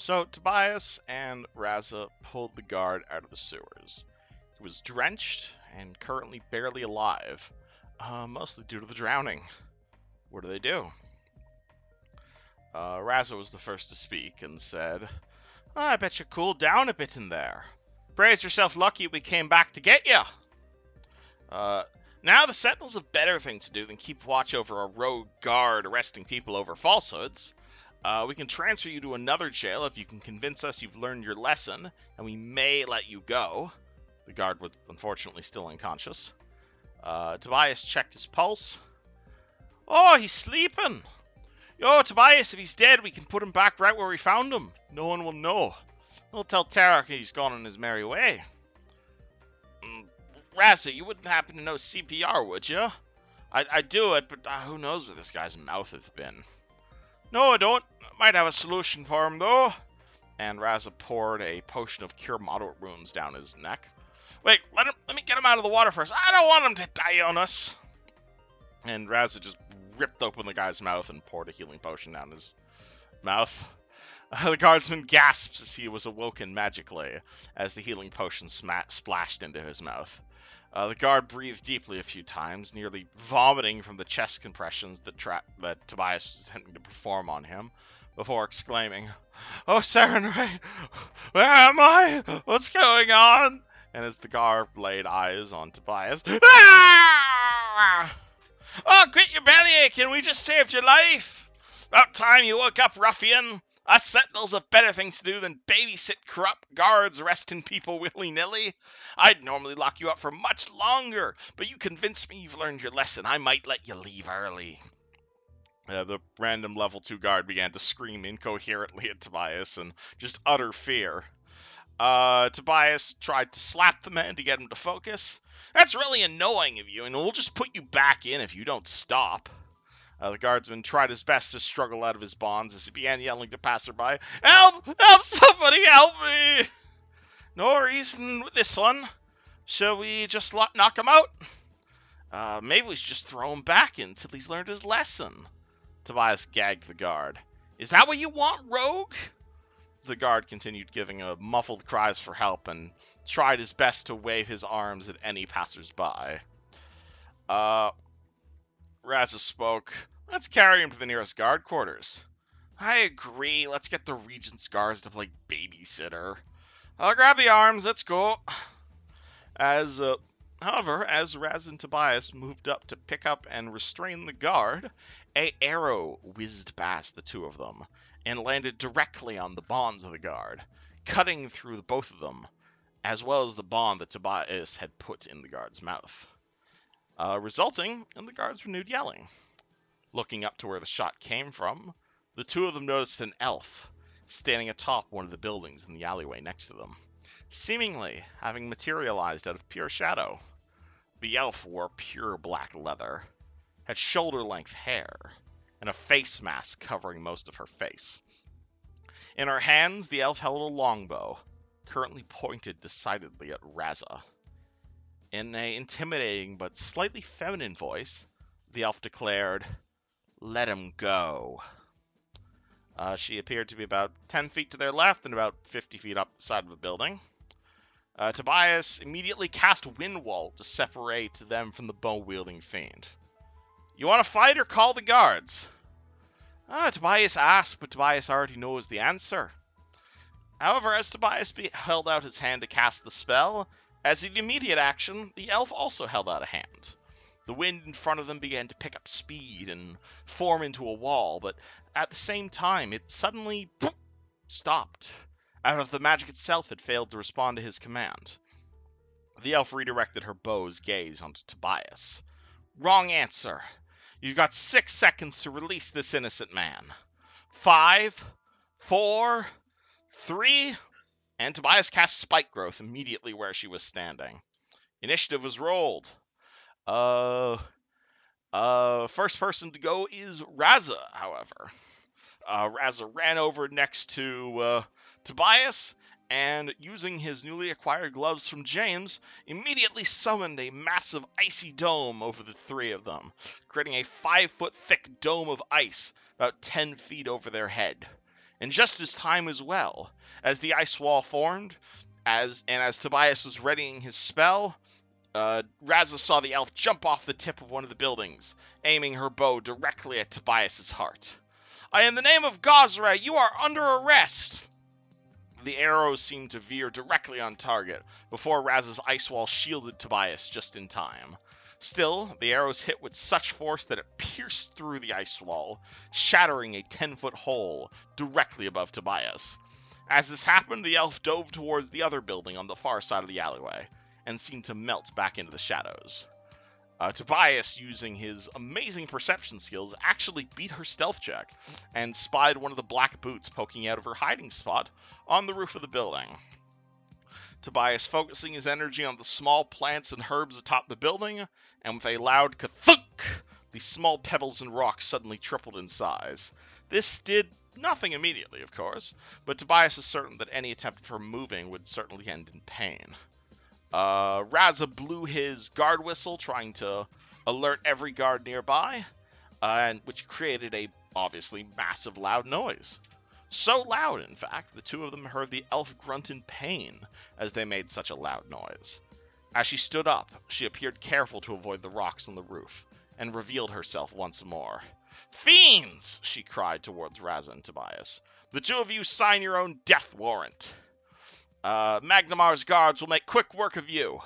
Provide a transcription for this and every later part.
So Tobias and Razza pulled the guard out of the sewers. He was drenched and currently barely alive, mostly due to the drowning. What do? Razza was the first to speak and said, "I bet you cooled down a bit in there. Praise yourself lucky we came back to get you. Uh, Now the Sentinels have better things to do than keep watch over a rogue guard arresting people over falsehoods. We can transfer you to another jail if you can convince us you've learned your lesson, and we may let you go." The guard was unfortunately still unconscious. Tobias checked his pulse. "Oh, he's sleeping. Yo, Tobias, if he's dead, we can put him back right where we found him. No one will know. We'll tell Tarek he's gone on his merry way." Razza, you wouldn't happen to know CPR, would you? I'd do it, but who knows where this guy's mouth has been. "No, I don't. Might have a solution for him, though." And Razza poured a potion of cure moderate wounds down his neck. "Wait, let me get him out of the water first. I don't want him to die on us." And Razza just ripped open the guy's mouth and poured a healing potion down his mouth. The guardsman gasped as he was awoken magically as the healing potion splashed into his mouth. The guard breathed deeply a few times, nearly vomiting from the chest compressions that Tobias was attempting to perform on him, before exclaiming, "Oh, Sarenrae, where am I? What's going on?" And as the guard laid eyes on Tobias, "Ah! Oh, quit your bellyaching, we just saved your life. About time you woke up, ruffian. Us Sentinels have better things to do than babysit corrupt guards arresting people willy-nilly. I'd normally lock you up for much longer, but you convinced me you've learned your lesson. I might let you leave early." The random level 2 guard began to scream incoherently at Tobias in just utter fear. Tobias tried to slap the man to get him to focus. "That's really annoying of you, and we'll just put you back in if you don't stop." The guardsman tried his best to struggle out of his bonds as he began yelling to passerby, "Help! Help! Somebody help me!" "No reason with this one. Shall we just knock him out?" Maybe we should just throw him back in until he's learned his lesson." Tobias gagged the guard. "Is that what you want, rogue?" The guard continued giving muffled cries for help and tried his best to wave his arms at any passersby. Razza spoke. "Let's carry him to the nearest guard quarters." "I agree. Let's get the Regent's guards to play babysitter." "I'll grab the arms. Let's go." However, as Raz and Tobias moved up to pick up and restrain the guard, an arrow whizzed past the two of them and landed directly on the bonds of the guard, cutting through both of them, as well as the bond that Tobias had put in the guard's mouth, resulting in the guard's renewed yelling. Looking up to where the shot came from, the two of them noticed an elf standing atop one of the buildings in the alleyway next to them, seemingly having materialized out of pure shadow. The elf wore pure black leather, had shoulder-length hair, and a face mask covering most of her face. In her hands, the elf held a longbow, currently pointed decidedly at Razza. In an intimidating but slightly feminine voice, the elf declared, "Let him go." She appeared to be about 10 feet to their left and about 50 feet up the side of the building. Tobias immediately cast Windwall to separate them from the bow-wielding fiend. "You want to fight or call the guards?" Tobias asked, but Tobias already knows the answer. However, as Tobias held out his hand to cast the spell, as an immediate action, the elf also held out a hand. The wind in front of them began to pick up speed and form into a wall, but at the same time, it suddenly stopped, as if the magic itself had failed to respond to his command. The elf redirected her bow's gaze onto Tobias. "Wrong answer. You've got 6 seconds to release this innocent man. 5, 4, 3, and Tobias cast Spike Growth immediately where she was standing. Initiative was rolled. First person to go is Razza, however. Razza ran over next to Tobias, and using his newly acquired gloves from James, immediately summoned a massive icy dome over the three of them, creating a 5-foot thick dome of ice about 10 feet over their head. And just as time as well, as the ice wall formed, as Tobias was readying his spell, Razza saw the elf jump off the tip of one of the buildings, aiming her bow directly at Tobias's heart. In the name of Gosra, you are under arrest! The arrow seemed to veer directly on target, before Raz's ice wall shielded Tobias just in time. Still, the arrows hit with such force that it pierced through the ice wall, shattering a 10-foot hole directly above Tobias. As this happened, the elf dove towards the other building on the far side of the alleyway, and seemed to melt back into the shadows. Tobias, using his amazing perception skills, actually beat her stealth check, and spied one of the black boots poking out of her hiding spot on the roof of the building. Tobias focusing his energy on the small plants and herbs atop the building, and with a loud ka-thunk, the small pebbles and rocks suddenly tripled in size. This did nothing immediately, of course, but Tobias is certain that any attempt for moving would certainly end in pain. Razza blew his guard whistle, trying to alert every guard nearby, which created a obviously massive loud noise. So loud, in fact, the two of them heard the elf grunt in pain as they made such a loud noise. As she stood up, she appeared careful to avoid the rocks on the roof, and revealed herself once more. "Fiends!" she cried towards Razza and Tobias. "The two of you sign your own death warrant. Magnamar's guards will make quick work of you."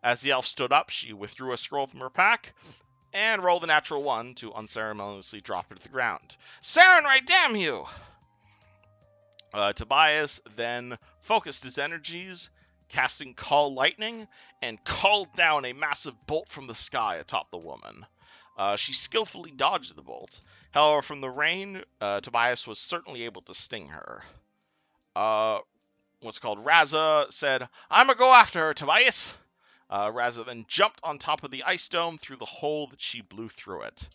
As the elf stood up, she withdrew a scroll from her pack, and rolled a natural 1 to unceremoniously drop it to the ground. "Sarenrae, damn you!" Tobias then focused his energies, casting Call Lightning, and called down a massive bolt from the sky atop the woman. She skillfully dodged the bolt. However, from the rain, Tobias was certainly able to sting her. Razza said, "I'm gonna go after her, Tobias." Razza then jumped on top of the ice dome through the hole that she blew through it.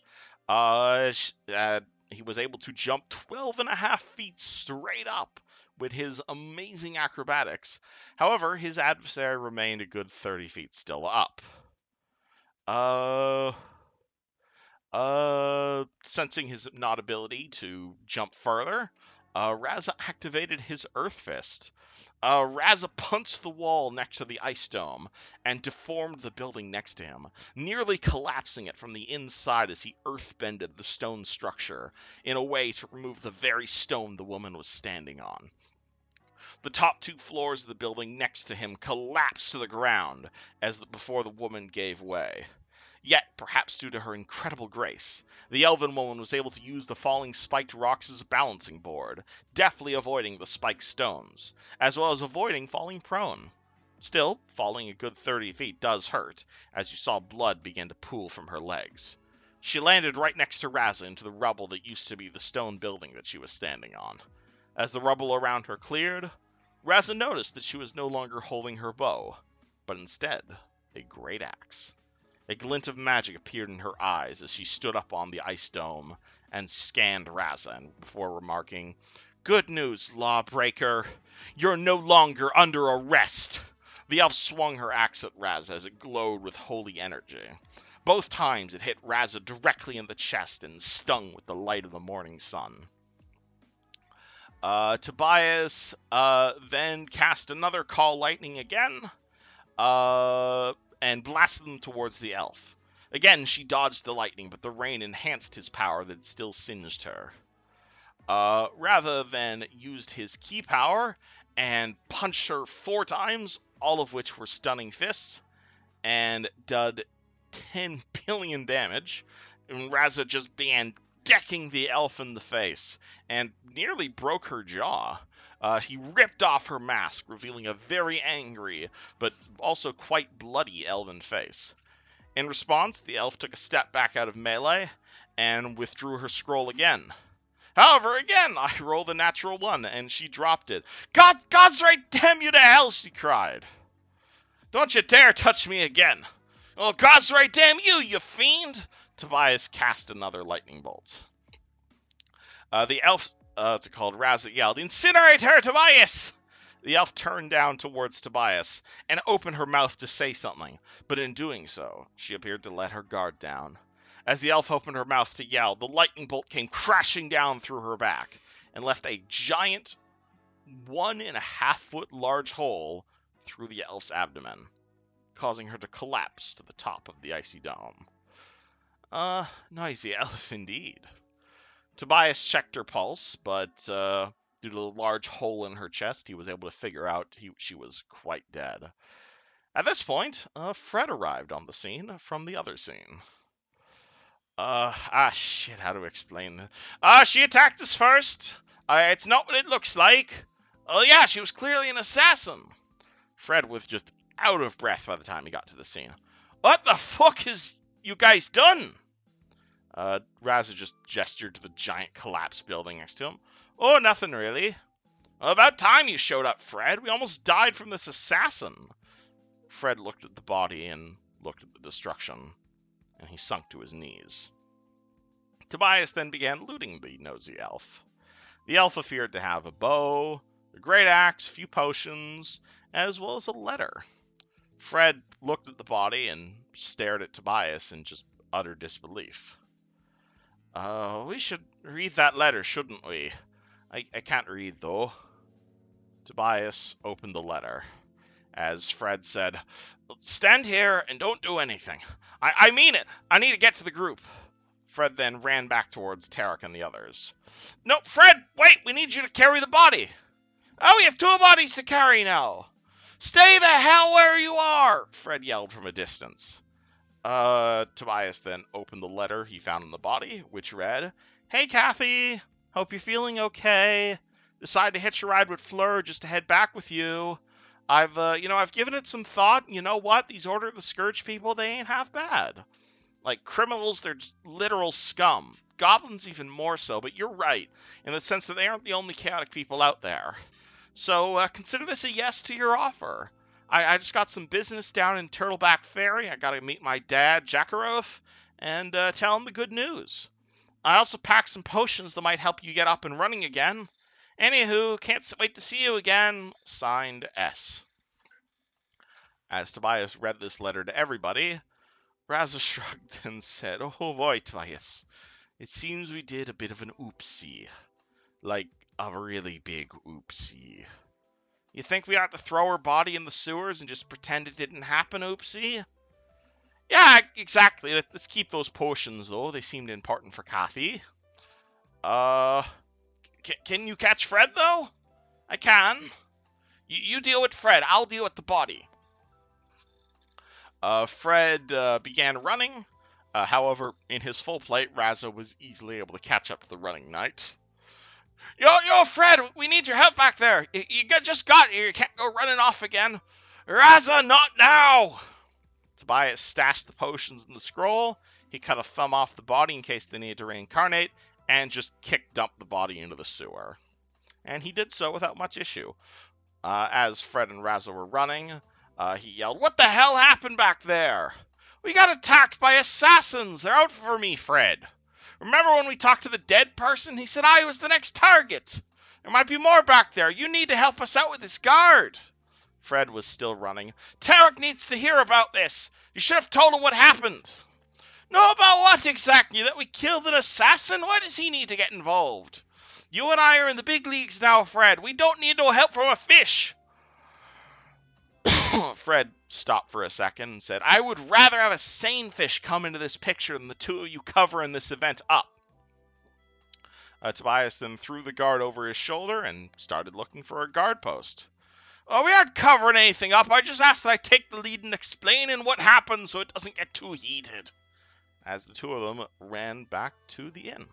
He was able to jump 12.5 feet straight up with his amazing acrobatics. However, his adversary remained a good 30 feet still up. Sensing his not ability to jump further, Razza activated his Earth Fist. Razza punched the wall next to the ice dome and deformed the building next to him, nearly collapsing it from the inside as he earthbended the stone structure in a way to remove the very stone the woman was standing on. The top 2 floors of the building next to him collapsed to the ground before the woman gave way. Yet, perhaps due to her incredible grace, the elven woman was able to use the falling spiked rocks as a balancing board, deftly avoiding the spiked stones, as well as avoiding falling prone. Still, falling a good 30 feet does hurt, as you saw blood begin to pool from her legs. She landed right next to Razza into the rubble that used to be the stone building that she was standing on. As the rubble around her cleared, Razza noticed that she was no longer holding her bow, but instead a great axe. A glint of magic appeared in her eyes as she stood up on the ice dome and scanned Razza before remarking, "Good news, lawbreaker. You're no longer under arrest." The elf swung her axe at Razza as it glowed with holy energy. Both times it hit Razza directly in the chest and stung with the light of the morning sun. Tobias then cast another Call Lightning again, and blasted them towards the elf. Again, she dodged the lightning, but the rain enhanced his power that still singed her. Rather than used his key power and punched her 4 times, all of which were stunning fists, and did 10 billion damage, and Razza just began decking the elf in the face, and nearly broke her jaw. He ripped off her mask, revealing a very angry, but also quite bloody elven face. In response, the elf took a step back out of melee, and withdrew her scroll again. However, again, I rolled a natural 1, and she dropped it. God's right, damn you to hell, she cried. "Don't you dare touch me again." "Oh, God's right, damn you, you fiend." Tobias cast another lightning bolt. The elf, called Razza, yelled, "Incinerate her, Tobias!" The elf turned down towards Tobias and opened her mouth to say something, but in doing so, she appeared to let her guard down. As the elf opened her mouth to yell, the lightning bolt came crashing down through her back, and left a giant 1.5-foot large hole through the elf's abdomen, causing her to collapse to the top of the icy dome. Noisy elf indeed. Tobias checked her pulse, but due to the large hole in her chest, he was able to figure out she was quite dead. At this point, Fred arrived on the scene from the other scene. Shit, how to explain this? She attacked us first. It's not what it looks like. Oh, yeah, she was clearly an assassin. Fred was just out of breath by the time he got to the scene. What the fuck has you guys done? Razza just gestured to the giant collapsed building next to him. Oh, nothing really. Well, about time you showed up, Fred. We almost died from this assassin. Fred looked at the body and looked at the destruction, and he sunk to his knees. Tobias then began looting the nosy elf. The elf appeared to have a bow, a great axe, a few potions, as well as a letter. Fred looked at the body and stared at Tobias in just utter disbelief. We should read that letter, shouldn't we? I can't read, though. Tobias opened the letter. As Fred said, stand here and don't do anything. I mean it. I need to get to the group. Fred then ran back towards Tarek and the others. No, Fred, wait, we need you to carry the body. Oh, we have 2 bodies to carry now. Stay the hell where you are, Fred yelled from a distance. Tobias then opened the letter he found in the body, which read, Hey, Kathy, hope you're feeling okay. Decided to hitch a ride with Fleur just to head back with you. I've given it some thought. You know what? These Order of the Scourge people, they ain't half bad. Like, criminals, they're just literal scum. Goblins even more so, but you're right, in the sense that they aren't the only chaotic people out there. So, consider this a yes to your offer. I just got some business down in Turtleback Ferry. I gotta meet my dad, Jackaroth, and tell him the good news. I also packed some potions that might help you get up and running again. Anywho, can't wait to see you again. Signed, S. As Tobias read this letter to everybody, Razza shrugged and said, Oh boy, Tobias, it seems we did a bit of an oopsie. Like, a really big oopsie. You think we ought to throw her body in the sewers and just pretend it didn't happen, oopsie? Yeah, exactly. Let's keep those potions, though. They seemed important for Kathy. Can you catch Fred, though? I can. You deal with Fred. I'll deal with the body. Fred began running. However, in his full plate, Razza was easily able to catch up to the running knight. Yo, Fred, we need your help back there. You just got here. You can't go running off again. Razza, not now. Tobias stashed the potions in the scroll. He cut a thumb off the body in case they needed to reincarnate, and just dumped the body into the sewer. And he did so without much issue. As Fred and Razza were running, he yelled, What the hell happened back there? We got attacked by assassins. They're out for me, Fred. Remember when we talked to the dead person? He said I was the next target. There might be more back there. You need to help us out with this guard. Fred was still running. Tarek needs to hear about this. You should have told him what happened. Know about what exactly? That we killed an assassin? Why does he need to get involved? You and I are in the big leagues now, Fred. We don't need no help from a fish. Fred stopped for a second and said, I would rather have a sane fish come into this picture than the 2 of you covering this event up. Tobias then threw the guard over his shoulder and started looking for a guard post. Oh, we aren't covering anything up. I just asked that I take the lead in explaining what happened so it doesn't get too heated. As the 2 of them ran back to the inn.